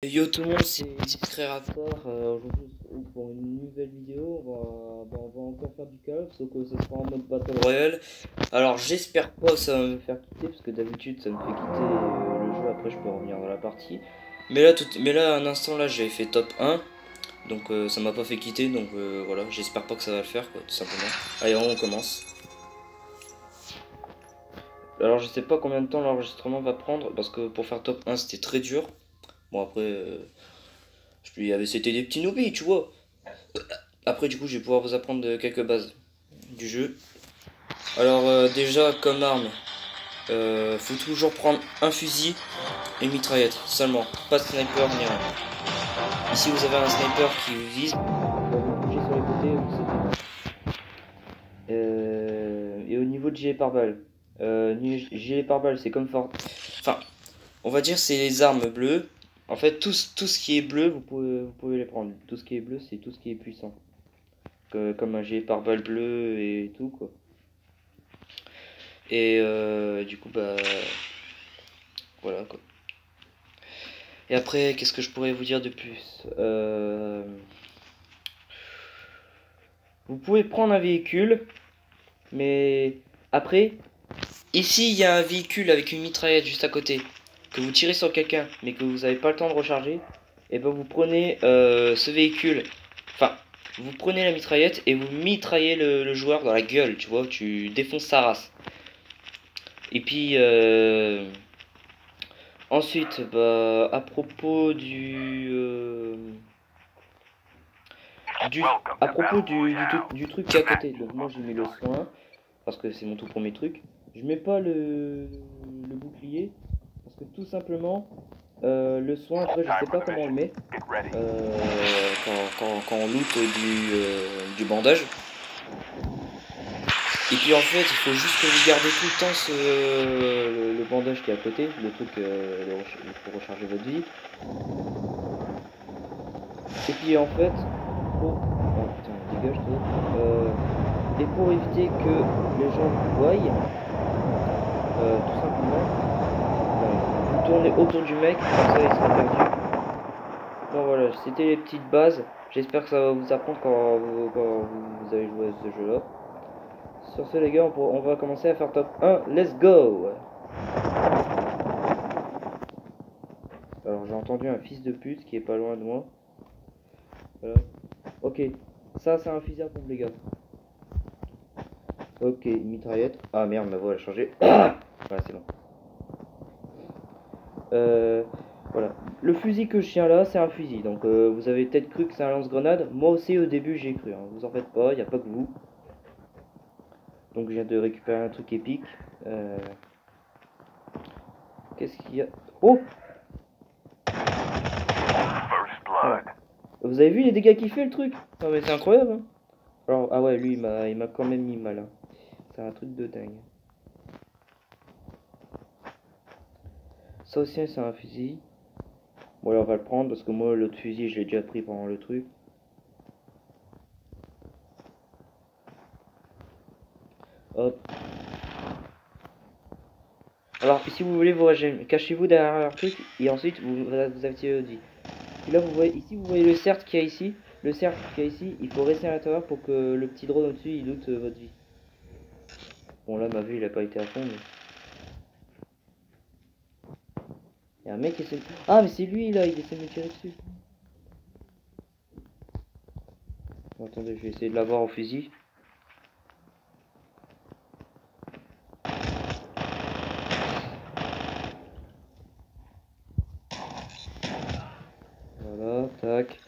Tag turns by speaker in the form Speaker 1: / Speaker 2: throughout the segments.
Speaker 1: Yo tout le monde, c'est Créateur. Aujourd'hui, pour une nouvelle vidéo, on va encore faire du Call of, sauf que ce sera en mode Battle Royale. Alors j'espère pas que ça va me faire quitter, parce que d'habitude ça me fait quitter le jeu, après je peux revenir dans la partie. Mais là, un instant là, j'avais fait top 1, donc ça m'a pas fait quitter, donc voilà, j'espère pas que ça va le faire, quoi, tout simplement. Allez, on commence. Alors je sais pas combien de temps l'enregistrement va prendre, parce que pour faire top 1 c'était très dur. Bon après... C'était des petits noobies, tu vois. Après, du coup, je vais pouvoir vous apprendre quelques bases du jeu. Alors, déjà, comme arme, faut toujours prendre un fusil et une mitraillette, seulement. Pas de sniper ni rien. Ici, vous avez un sniper qui vous vise. Vous bougez sur les côtés, et au niveau de gilet pare-balles, gilet pare-balles, c'est comme fort. Enfin, on va dire c'est les armes bleues. En fait, tout ce qui est bleu, vous pouvez les prendre. Tout ce qui est bleu, c'est tout ce qui est puissant. Comme un gilet pare-balles bleu et tout, quoi. Et du coup, bah voilà, quoi. Et après, qu'est-ce que je pourrais vous dire de plus? Vous pouvez prendre un véhicule, mais après, ici il y a un véhicule avec une mitraillette juste à côté, que vous tirez sur quelqu'un, mais que vous n'avez pas le temps de recharger. Et ben vous prenez ce véhicule, enfin, vous prenez la mitraillette et vous mitraillez le joueur dans la gueule, tu vois, tu défonces sa race. Et puis, ensuite, bah, à propos du truc qui est à côté, donc moi j'ai mis le soin, parce que c'est mon tout premier truc. Je mets pas le bouclier, parce que tout simplement, le soin, après je sais pas comment on le met, quand on loot du bandage. Et puis en fait, il faut juste que vous gardez tout le temps le bandage qui est à côté, le truc pour recharger votre vie. Et puis en fait, pour... Oh putain, dégage toi. Et pour éviter que les gens vous voient, tout simplement, vous tournez autour du mec, comme ça il sera perdu. Bon voilà, c'était les petites bases. J'espère que ça va vous apprendre quand vous avez joué à ce jeu-là. Sur ce les gars, on va commencer à faire top 1. Let's go! Alors j'ai entendu un fils de pute qui est pas loin de moi. Voilà. Ok, ça c'est un fusil à pompe les gars. Ok, mitraillette. Ah merde, ma voix a changé. Ah voilà, c'est bon. Voilà. Le fusil que je tiens là, c'est un fusil. Donc vous avez peut-être cru que c'est un lance-grenade. Moi aussi au début j'ai cru. Hein. Vous en faites pas, il n'y a pas que vous. Donc je viens de récupérer un truc épique. Qu'est-ce qu'il y a? Oh voilà. Vous avez vu les dégâts qu'il fait le truc? Non mais c'est incroyable. Hein. Alors, ah ouais, lui il m'a quand même mis mal. Hein. C'est un truc de dingue. Ça aussi c'est un fusil. Bon alors on va le prendre parce que moi l'autre fusil je l'ai déjà pris pendant le truc. Hop. Alors si vous voulez vous cachez-vous derrière un truc et ensuite vous activez votre vie. Et là vous voyez ici, vous voyez le cercle qu'il y a ici. Le cercle qu'il y a ici, il faut rester à l'intérieur pour que le petit drone au-dessus il loot votre vie. Bon là ma vue il a pas été à fond mais... Il y a un mec qui essaie... Ah mais c'est lui là, il essaie de me tirer dessus. Bon, attendez, je vais essayer de l'avoir au fusil. Voilà, tac.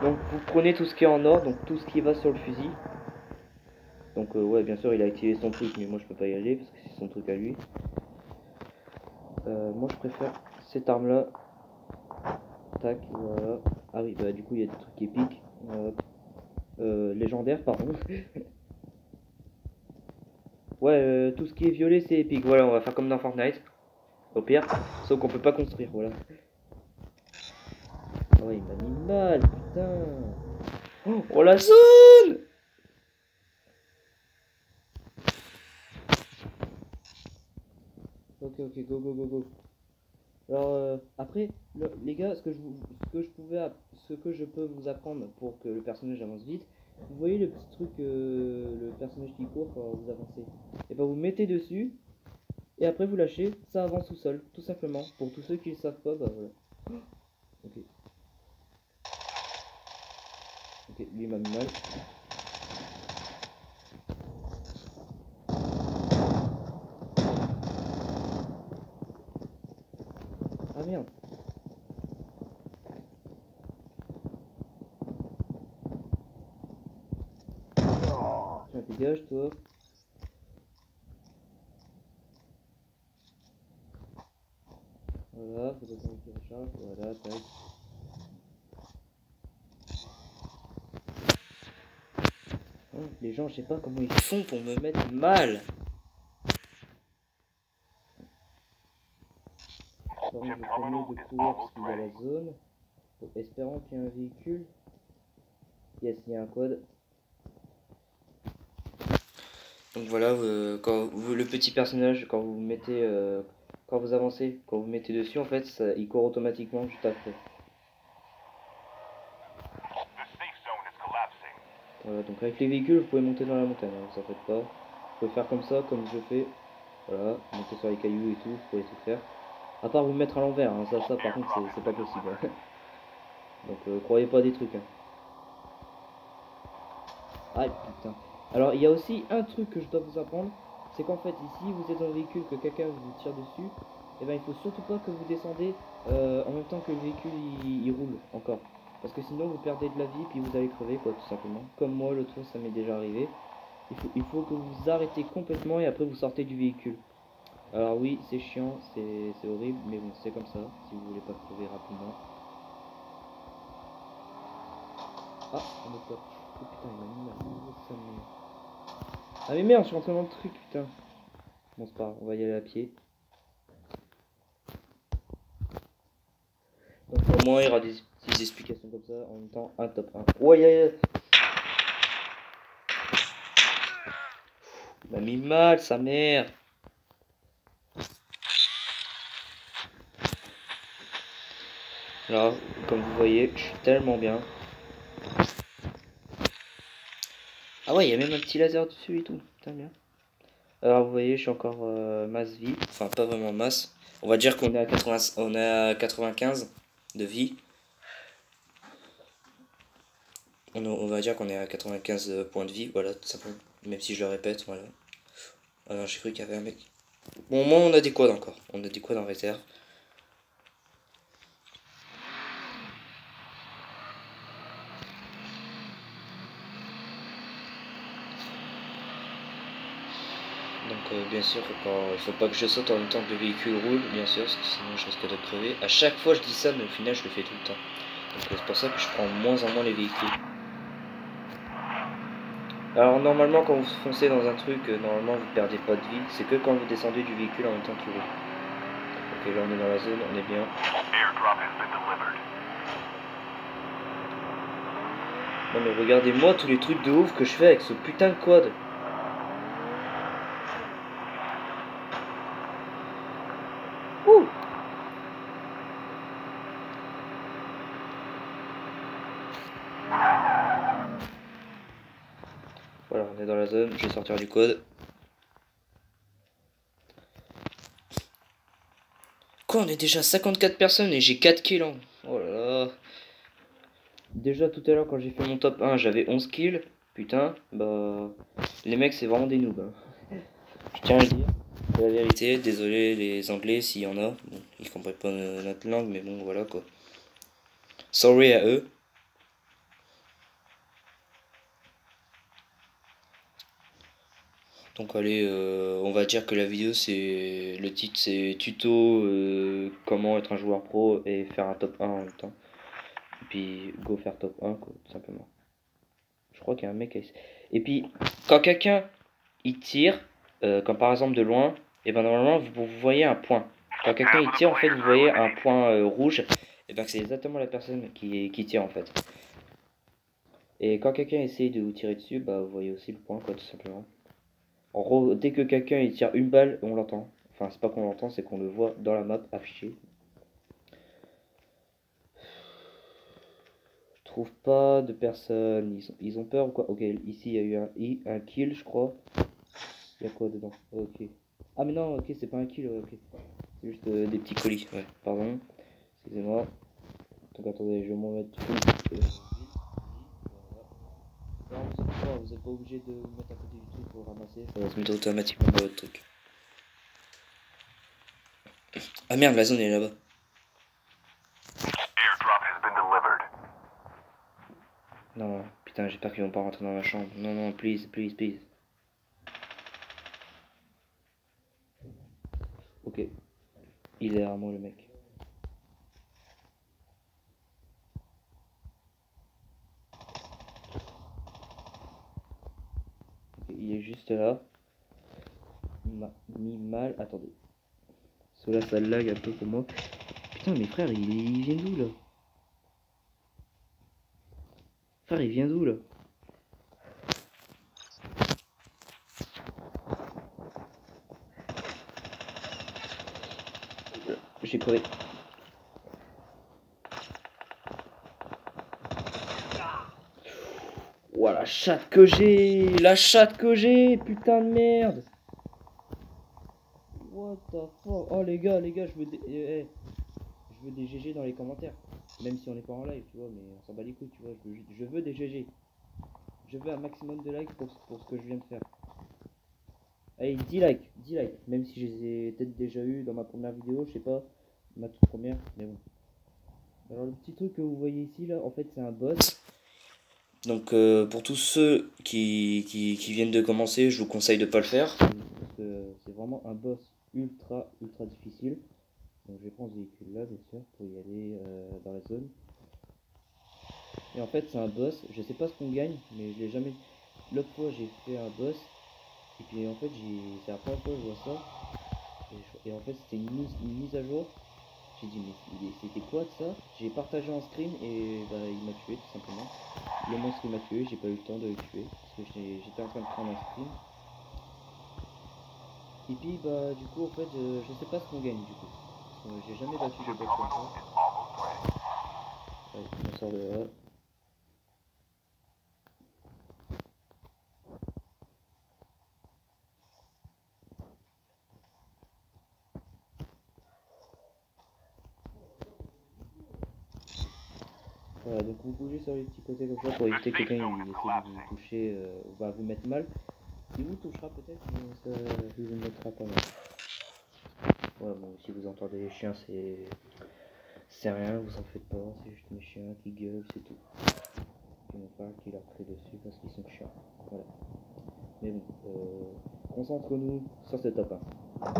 Speaker 1: Donc vous prenez tout ce qui est en or, donc tout ce qui va sur le fusil. Donc ouais, bien sûr il a activé son truc, mais moi je peux pas y aller parce que c'est son truc à lui. Moi je préfère cette arme là. Tac, voilà. Ah oui, bah du coup il y a des trucs épiques. Légendaires, pardon. Ouais, tout ce qui est violet c'est épique. Voilà, on va faire comme dans Fortnite. Au pire, sauf qu'on peut pas construire, voilà. Oh, il m'a mis mal, putain. Oh la zone! Ok, ok, go, go, go, go. Alors après, les gars, ce que je peux vous apprendre pour que le personnage avance vite, vous voyez le petit truc, le personnage qui court quand vous avancez. Et ben vous mettez dessus et après vous lâchez, ça avance tout seul, tout simplement. Pour tous ceux qui ne savent pas, bah voilà. Ok, ok, lui m'a mis mal. Ah merde. Tiens, dégage toi. Voilà, faut attendre qu'il recharge, voilà, tac. Oh, les gens, je sais pas comment ils font pour me mettre mal. Par contre, je ferais mieux de courir parce qu'il y a la zone. Espérons qu'il y ait un véhicule. Yes, il y a un quad. Donc voilà, quand vous, le petit personnage, quand vous mettez, quand vous avancez, quand vous mettez dessus, en fait, ça, il court automatiquement juste après. Voilà, donc avec les véhicules, vous pouvez monter dans la montagne, hein, vous en faites pas. Vous pouvez faire comme ça, comme je fais. Voilà, monter sur les cailloux et tout, vous pouvez tout faire. À part vous mettre à l'envers, hein, ça par contre, c'est pas possible. Hein. Donc croyez pas des trucs. Hein. Ah putain. Alors il y a aussi un truc que je dois vous apprendre, c'est qu'en fait ici vous êtes dans le véhicule, que quelqu'un vous tire dessus, et ben il faut surtout pas que vous descendez en même temps que le véhicule il roule encore. Parce que sinon vous perdez de la vie puis vous allez crever quoi tout simplement. Comme moi l'autre fois ça m'est déjà arrivé. Il faut que vous arrêtez complètement et après vous sortez du véhicule. Alors oui c'est chiant, c'est horrible, mais bon c'est comme ça, si vous voulez pas crever rapidement. Ah, on est pas. Oh putain il m'a mis mal, ça me... Ah mais merde, je suis rentré dans le truc, putain. Bon, c'est pas grave, on va y aller à pied. Donc au moins, il y aura des petites explications comme ça, en même temps, un top 1. Ouais, il m'a mis mal, sa mère. Là, comme vous voyez, je suis tellement bien. Ah ouais, il y a même un petit laser dessus et tout, putain bien. Alors vous voyez, je suis encore masse vie, enfin pas vraiment masse. On va dire qu'on est à 80, on est à 95 de vie. On va dire qu'on est à 95 points de vie, voilà, tout simplement. Même si je le répète, voilà. Alors j'ai cru qu'il y avait un mec. Bon, au moins on a des quads encore. On a des quads en réserve. Donc bien sûr, il faut pas que je saute en même temps que le véhicule roule, bien sûr, parce que sinon je risque de crever. À chaque fois je dis ça, mais au final je le fais tout le temps. Donc c'est pour ça que je prends moins en moins les véhicules. Alors normalement quand vous foncez dans un truc, normalement vous perdez pas de vie. C'est que quand vous descendez du véhicule en même temps qu'il roule. Ok, là on est dans la zone, on est bien. Non mais regardez-moi tous les trucs de ouf que je fais avec ce putain de quad. Ouh. Voilà, on est dans la zone, je vais sortir du code. Quoi, on est déjà 54 personnes et j'ai 4 kills. Hein. Oh là là. Déjà tout à l'heure quand j'ai fait mon top 1 j'avais 11 kills. Putain, bah les mecs c'est vraiment des noobs. Hein. Je tiens à le dire. C'est la vérité, désolé les anglais s'il y en a. Bon, ils comprennent pas notre langue mais bon voilà quoi. Sorry à eux. Donc allez, on va dire que la vidéo c'est... Le titre c'est tuto comment être un joueur pro et faire un top 1 en même temps. Et puis go faire top 1 quoi, tout simplement. Je crois qu'il y a un mec... Et puis quand quelqu'un il tire, comme par exemple de loin, et ben normalement vous voyez un point. Quand quelqu'un il tire en fait vous voyez un point rouge, et ben c'est exactement la personne qui tire en fait. Et quand quelqu'un essaye de vous tirer dessus, bah vous voyez aussi le point quoi tout simplement. En gros, dès que quelqu'un il tire une balle, on l'entend. Enfin c'est pas qu'on l'entend, c'est qu'on le voit dans la map affiché. trouve pas de personne. Ils ont peur ou quoi? Ok, ici il y a eu un kill, je crois. Il y a quoi dedans? Ok. Ah, mais non, ok, c'est pas un kill, ouais, ok. C'est juste des petits colis, ouais, pardon. Excusez-moi. Donc attendez, je vais m'en mettre tout. Voilà. Non, vous êtes pas obligé de vous mettre à côté du truc pour ramasser. Ça va se mettre automatiquement dans votre truc. Ah merde, la zone est là-bas. Non, putain, j'espère qu'ils vont pas rentrer dans ma chambre. Non, non, please, please, please. Ok. Il est derrière moi, le mec. Ok, il est juste là. Il m'a mis mal. Attendez. Cela, ça lag un peu pour moi. Putain, mais frère, il vient d'où là? Frère, il vient d'où là? J'ai crevé. Ouah, la chatte que j'ai! La chatte que j'ai! Putain de merde! What the fuck? Oh les gars, je veux je veux des GG dans les commentaires. Même si on n'est pas en live, tu vois, mais on s'en bat les couilles, tu vois. Je veux des GG. Je veux un maximum de likes pour ce que je viens de faire. Allez, 10 likes, 10 likes. Même si je les ai peut-être déjà eu dans ma première vidéo, je sais pas, ma toute première, mais bon. Alors le petit truc que vous voyez ici, là, en fait, c'est un boss. Donc pour tous ceux qui viennent de commencer, je vous conseille de pas le faire. Parce que c'est vraiment un boss ultra difficile. Donc je vais prendre ce véhicule là bien sûr pour y aller dans la zone. Et en fait c'est un boss, je sais pas ce qu'on gagne, mais je l'ai jamais. L'autre fois j'ai fait un boss, et puis en fait c'est la première fois que je vois ça. Et en fait c'était une mise à jour. J'ai dit mais c'était quoi de ça? J'ai partagé en stream et bah il m'a tué tout simplement. Le monstre il m'a tué, j'ai pas eu le temps de le tuer. Parce que j'étais en train de prendre un stream. Et puis bah du coup en fait je sais pas ce qu'on gagne du coup. J'ai jamais battu de boss comme ça. Ouais, on sort de là. Voilà, donc vous bougez sur les petits côtés comme ça pour éviter que quelqu'un essaie de vous toucher, va vous mettre mal. Il vous touchera peut-être, mais ça ne vous mettra pas mal. Voilà, bon, si vous entendez les chiens, c'est rien, vous en faites pas, c'est juste mes chiens qui gueulent, c'est tout. Qui me parlent, qui leur crient dessus parce qu'ils sont chiants. Voilà. Mais bon, concentrons-nous sur ce top 1.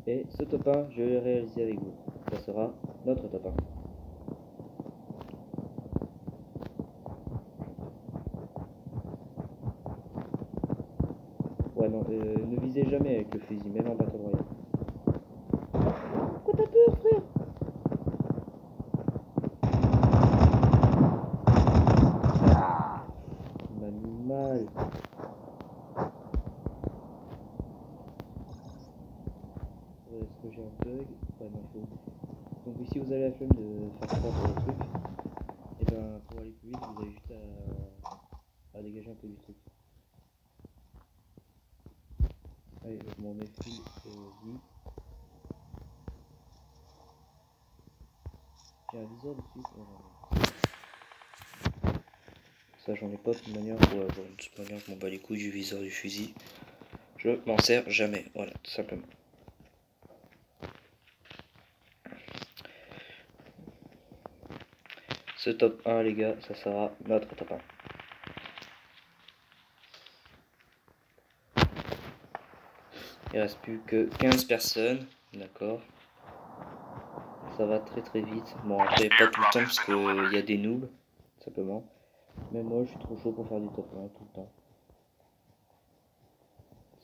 Speaker 1: Et ce top 1, je vais le réaliser avec vous. Ça sera notre top 1. Ouais, non, ne visez jamais avec le fusil, même en Battle Royale. Pourquoi t'as peur, frère? Il m'a mis mal. Est-ce que j'ai un bug? Ouais, non, faut. Donc, si vous avez la flemme de faire ça pour le truc, et ben pour aller plus vite, vous avez juste à dégager un peu du truc. Allez, je m'en méfie vite. J'ai un viseur dessus. Oh, non, non. Ça, j'en ai pas de toute manière. Ouais, bon, de toute manière, je m'en bats les couilles du viseur du fusil. Je m'en sers jamais. Voilà, tout simplement. Ce top 1, les gars, ça sera notre top 1. Il reste plus que 15 personnes. D'accord. Ça va très vite. Bon, après, pas tout le temps parce qu'il y a des noobs, simplement. Mais moi, je suis trop chaud pour faire du top 1 tout le temps.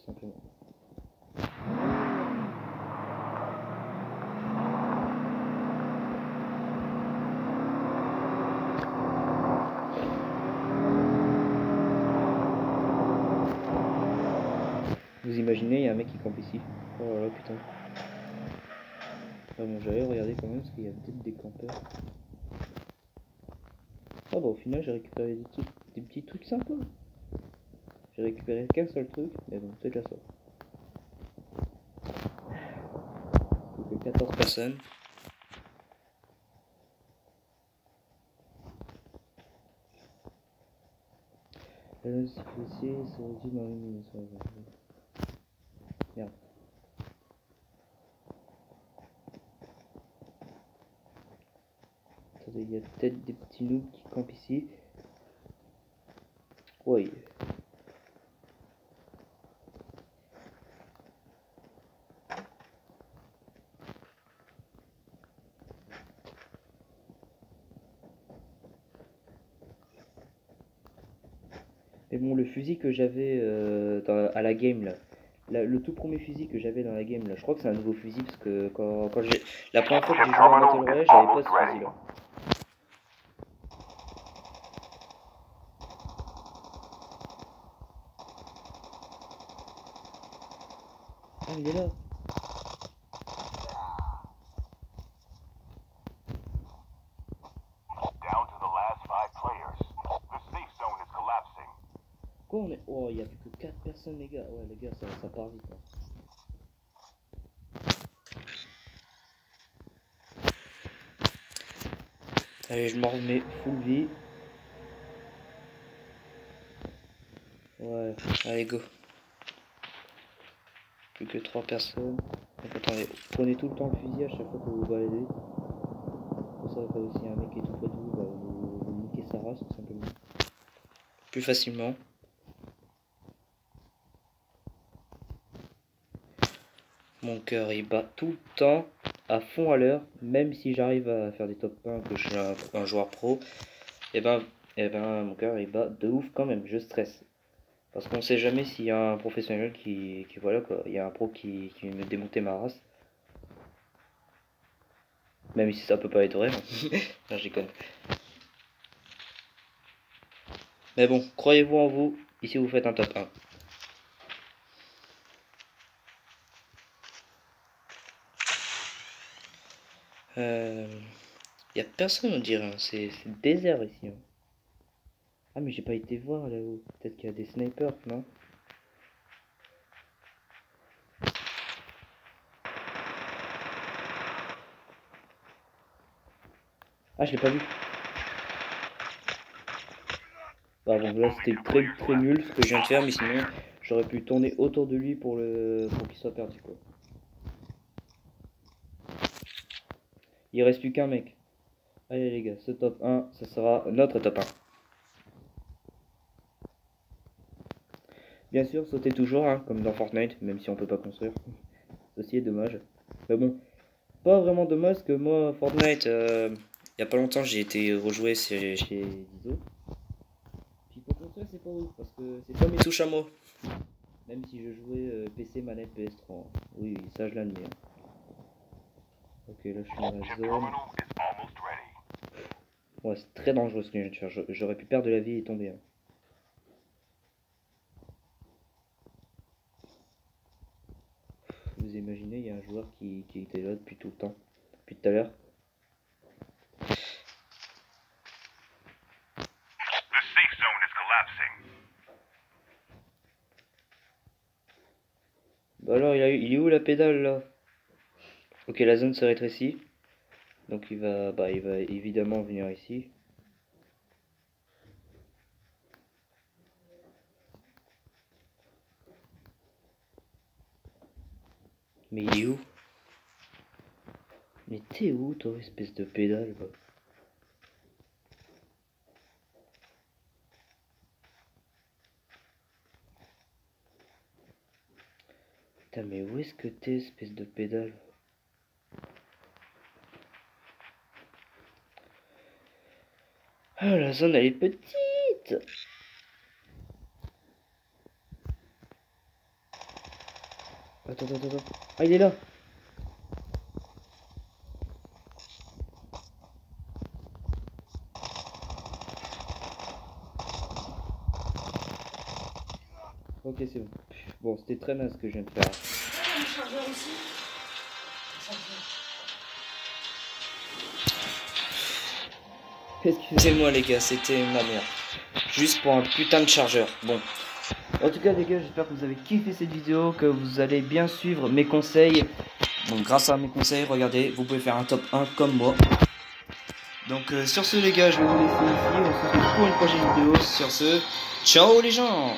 Speaker 1: Simplement. Vous imaginez, il y a un mec qui campe ici. Oh là là, putain. Ah bon, j'allais regarder quand même parce qu'il y a peut-être des campeurs. Ah bah au final j'ai récupéré des petits trucs sympas. J'ai récupéré qu'un seul truc, mais bon, c'est déjà ça. Plus que 14 personnes. Si vous essayez, ça dit dans une merde. Attendez, il y a peut-être des petits noobs qui campent ici. Ouais. Mais bon, le fusil que j'avais à la game là, le tout premier fusil que j'avais dans la game là, je crois que c'est un nouveau fusil parce que quand j'ai la première fois que j'ai joué à Battle Royale, j'avais pas ce fusil là. Ah, il est là. Quoi on est... Oh, il y a plus que 4 personnes les gars. Ouais les gars, ça part vite hein. Allez, je m'en remets full vie. Ouais, allez go. Plus que 3 personnes. Donc attendez, prenez tout le temps le fusil à chaque fois que vous baladez. Pour ça, quand aussi un mec est tout près de vous, bah, vous niquez sa race tout simplement. Plus facilement. Mon cœur il bat tout le temps à fond à l'heure, même si j'arrive à faire des top 1, que je suis un joueur pro, et ben mon cœur il bat de ouf quand même, je stresse. Parce qu'on sait jamais s'il y a un professionnel qui voilà quoi, il y a un pro qui me démonter ma race. Même si ça peut pas être vrai. Non, j'y connais. Mais bon, croyez-vous en vous, ici vous faites un top 1. Y a personne on dirait, hein. C'est désert ici. Hein. Ah mais j'ai pas été voir là-haut. Peut-être qu'il y a des snipers, non? Ah je l'ai pas vu. Bah bon là c'était très nul ce que je viens de faire, mais sinon j'aurais pu tourner autour de lui pour qu'il soit perdu quoi. Il reste plus qu'un mec. Allez les gars, ce top 1, ça sera notre top 1. Bien sûr, sautez toujours, hein, comme dans Fortnite, même si on peut pas construire. Ceci est dommage. Mais bon, pas vraiment dommage parce que moi, Fortnite, il y a pas longtemps, j'ai été rejoué chez Dizo. Puis pour construire, c'est pas ouf parce que c'est pas mes touches à moi. Même si je jouais PC, manette, PS3. Oui, ça je l'admets. Ok, là je suis dans la zone. Ouais, c'est très dangereux ce que je viens de faire. J'aurais pu perdre de la vie et tomber. Hein. Vous imaginez, il y a un joueur qui était là depuis tout le temps. Depuis tout à l'heure. Bah alors, il est où la pédale là? Ok, la zone se rétrécit. Donc il va évidemment venir ici. Mais il est où? Mais t'es où toi, espèce de pédale quoi? Putain, mais où est-ce que t'es, espèce de pédale? Ah, la zone elle est petite! Attends. Ah, il est là! Ok, c'est bon. Bon, c'était très mal ce que je viens de faire.
Speaker 2: Le chargeur ici.
Speaker 1: Excusez-moi les gars, c'était ma merde. Juste pour un putain de chargeur. Bon. En tout cas les gars, j'espère que vous avez kiffé cette vidéo, que vous allez bien suivre mes conseils. Donc grâce à mes conseils, regardez, vous pouvez faire un top 1 comme moi. Donc sur ce les gars, je vais vous laisser ici. On se retrouve pour une prochaine vidéo. Sur ce, ciao les gens.